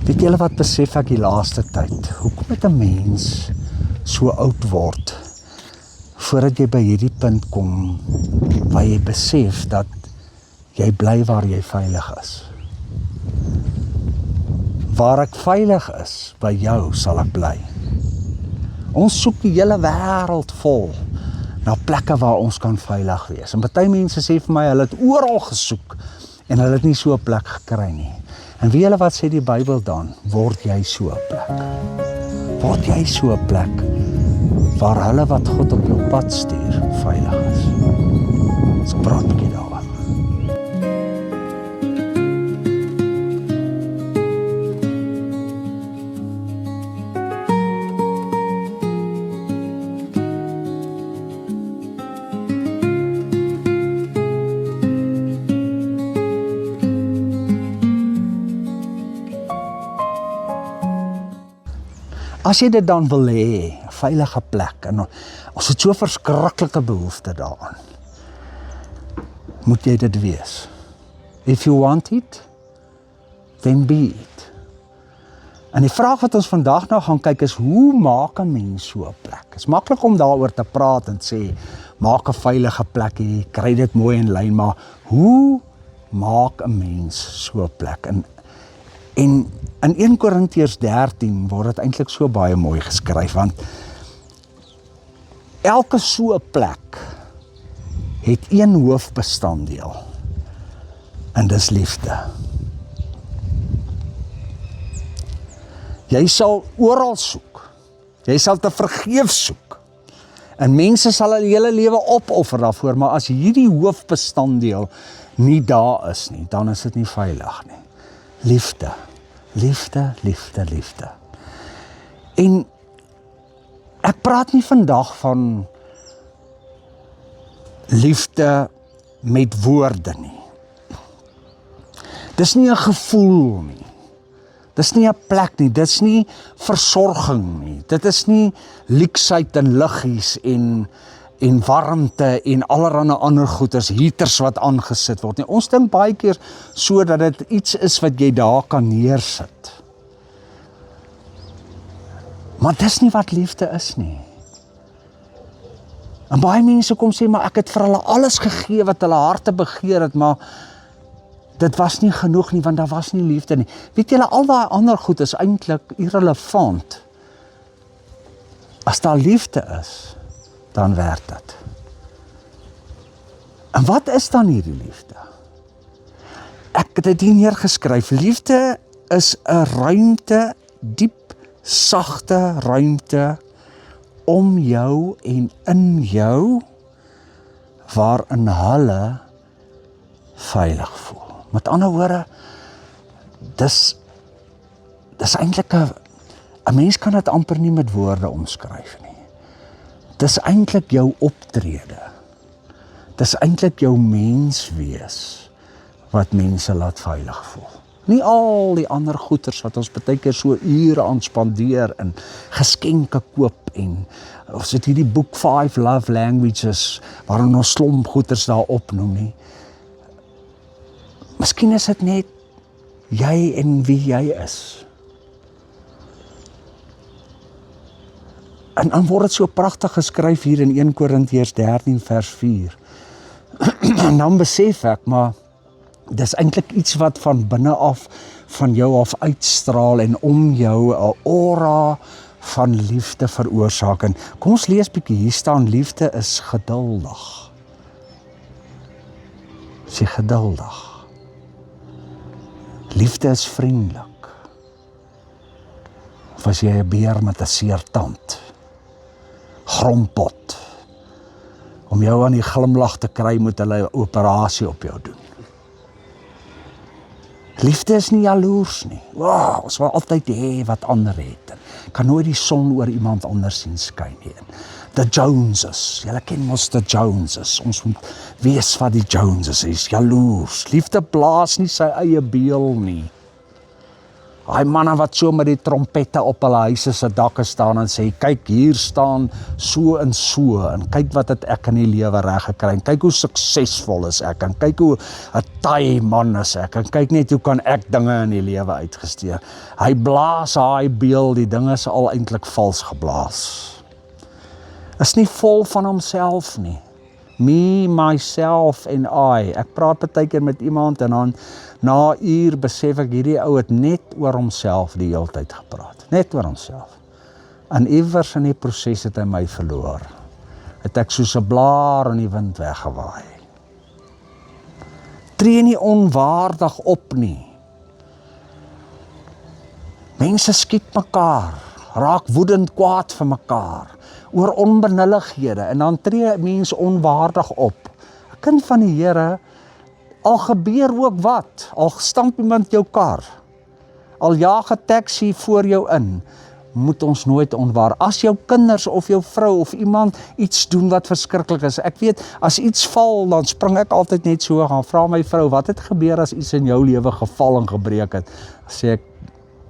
Weet julle wat besef ek die laaste tyd? Hoekom het 'n mens so oud word, voordat jy by hierdie punt kom, waar jy besef dat jy bly waar jy veilig is. Waar ek veilig is, by jou sal ek bly. Ons soek die hele wêreld vol na plekke waar ons kan veilig wees. En party mense sê vir my, hulle het oral gesoek en hulle het nie so 'n plek gekry nie. En weet julle wat sê die Bybel dan? Word jy so 'n plek? Word jy so 'n plek waar hulle wat God op jou pad stuur veilig is? So praat 'n bietjie daaroor. As jy dit dan wil hê, 'n veilige plek, en ons het so verskriklike behoefte daaraan, moet jy dit wees. If you want it, then be it. En die vraag wat ons vandag nou gaan kyk is, hoe maak 'n mens so 'n plek? Het is maklik om daaroor te praat en sê, maak 'n veilige plek hier, kry dit mooi in lyn, maar hoe maak 'n mens so 'n plek? En in 1 Korintiërs 13 word dit eintlik so baie mooi geskryf, want elke so 'n plek het een hoofbestanddeel, en dis liefde. Jy sal oral soek, jy sal te vergeef soek, en mense sal hulle hele lewe opoffer daarvoor, maar as hierdie hoofbestanddeel nie daar is nie, dan is dit nie veilig nie. Liefde. Liefde, liefde, liefde. En ek praat nie vandag van liefde met woorde nie. Dis nie 'n gevoel nie. Dis nie 'n plek nie, dis nie versorging nie. Dit is nie luksheid en liggies en warmte en allerlei ander goeders, heaters wat aangesit word nie. Ons dink baie keer so dat dit iets is wat jy daar kan neersit. Maar dis nie wat liefde is nie. En baie mense kom sê, maar ek het vir hulle alles gegee wat hulle harte begeer het, maar dit was nie genoeg nie, want daar was nie liefde nie. Weet julle, al daai ander goed is eintlik irrelevant. As daar liefde is, dan werk dit. En wat is dan hierdie liefde? Ek het dit hier neergeskryf. Liefde is 'n ruimte, diep, sagte ruimte om jou en in jou, waarin hulle veilig voel. Met ander woorde, dis eintlik 'n mens kan dit amper nie met woorde omskryf nie. Dis eintlik jou optrede. Dis eintlik jou menswees wat mense laat veilig voel. Nie al die ander goeders wat ons baie keer so ure aan spandeer en geskenke koop en ons het hierdie boek 5 Love Languages waarin ons slomp goeders daar opnoem nie. Miskien is dit net jy en wie jy is. En dan word dit so pragtig geskryf hier in 1 Korintiërs 13 vers 4. En dan besef ek, maar dis eintlik iets wat van binne af, van jou af uitstraal en om jou 'n aura van liefde veroorsaak. En kom ons lees bietjie, hier staan, liefde is geduldig. Sy geduldig. Liefde is vriendelik. Of as jy 'n beer met 'n seer tand, grompot. Om jou aan die glimlag te kry, moet hulle 'n operasie op jou doen. Liefde is nie jaloers nie. Wow, ons wil altyd hê wat ander het. Kan nooit die son oor iemand anders sien skyn nie. The Joneses, julle ken mos the Joneses. Ons moet wees wat die Joneses is, jaloers. Liefde blaas nie sy eie beul nie. Daai manne wat so met die trompette op hulle huise se dakke staan en sê, kyk hier staan so en kyk wat het ek in die lewe reg gekry, en kyk hoe suksesvol is ek, en kyk hoe 'n taai man is ek, en kyk net hoe kan ek dinge in die lewe uitgesteek. Hy blaas daai beeld, die ding is al eintlik vals geblaas. Is nie vol van homself nie. Me, myself en I. Ek praat partykeer met iemand en dan na 'n uur besef ek hierdie ou het net oor homself die hele tyd gepraat. Net oor homself. En iewers in die proses het hy my verloor. Het ek soos 'n blaar in die wind weggewaai. Tree nie onwaardig op nie. Mense skiet mekaar, raak woedend kwaad vir mekaar, oor onbenullighede, en dan tree mense onwaardig op. 'n Kind van die Here, al gebeur ook wat, al stamp iemand jou kar, al jaag 'n taxi voor jou in, moet ons nooit onwaardig. As jou kinders of jou vrou of iemand iets doen wat verskriklik is, ek weet, as iets val, dan spring ek altyd net so, gaan vra my vrou, wat het gebeur as iets in jou lewe geval en gebreek het? Sê ek,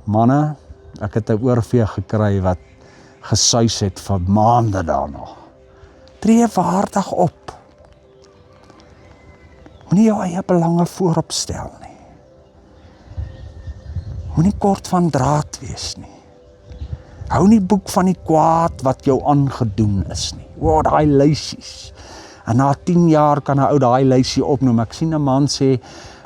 manne, ek het 'n oorvee gekry wat gesuis het vir maande daarna. Tree waardig op. Moenie jou eie belange voorop stel nie. Moenie kort van draad wees nie. Hou nie boek van die kwaad wat jou aangedoen is nie. O, daai lysies. En na 10 jaar kan 'n ou daai lysie opnoem. Ek sien 'n man sê,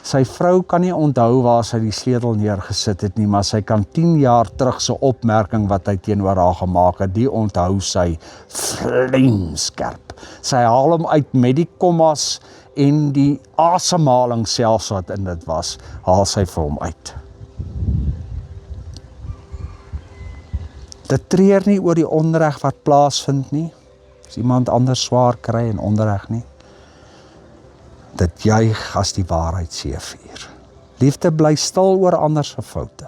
sy vrou kan nie onthou waar sy die sleutel neergesit het nie, maar sy kan 10 jaar terug sy opmerking wat hy teenoor haar gemaak het, die onthou sy vlamskerp. Sy haal hom uit met die kommas en die asemhaling selfs wat in dit was, haal sy vir hom uit. Dit treur nie oor die onreg wat plaasvind nie, as iemand anders swaar kry en onreg nie. Dit juig as die waarheid seëvier. Liefde bly stil oor ander se foute.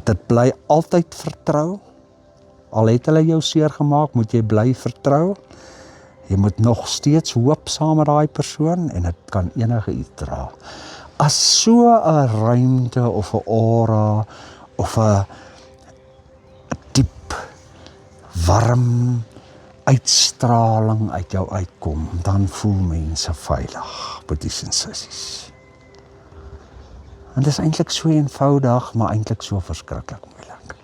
Dit bly altyd vertrou. Al het hulle jou seer gemaak, moet jy bly vertrou. Jy moet nog steeds hoop saam met daai persoon en dit kan enige iets dra. As so 'n ruimte of 'n aura of 'n diep, warm uitstraling uit jou uitkom, dan voel mense veilig, boeties en sissies. En dit is eintlik so eenvoudig, maar eintlik so verskriklik moeilik.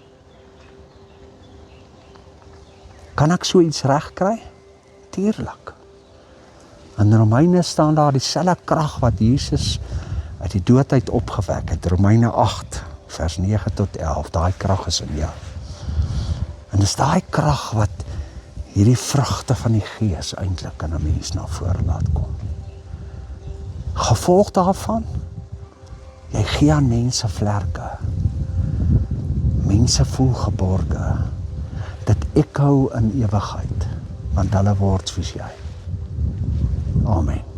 Kan ek so iets regkry? Tuurlik. In Romeine staan daar dieselfde krag wat Jesus uit die dood uit opgewek het. Romeine 8, vers 9 tot 11, daai krag is in jou. En dis daai krag wat hierdie vrugte van die Gees eintlik in 'n mens na vore laat kom. Gevolg daarvan, jy gee aan mense vlerke. Mense voel geborge. Dit ekhou in ewigheid, want hulle word soos jy. Amen.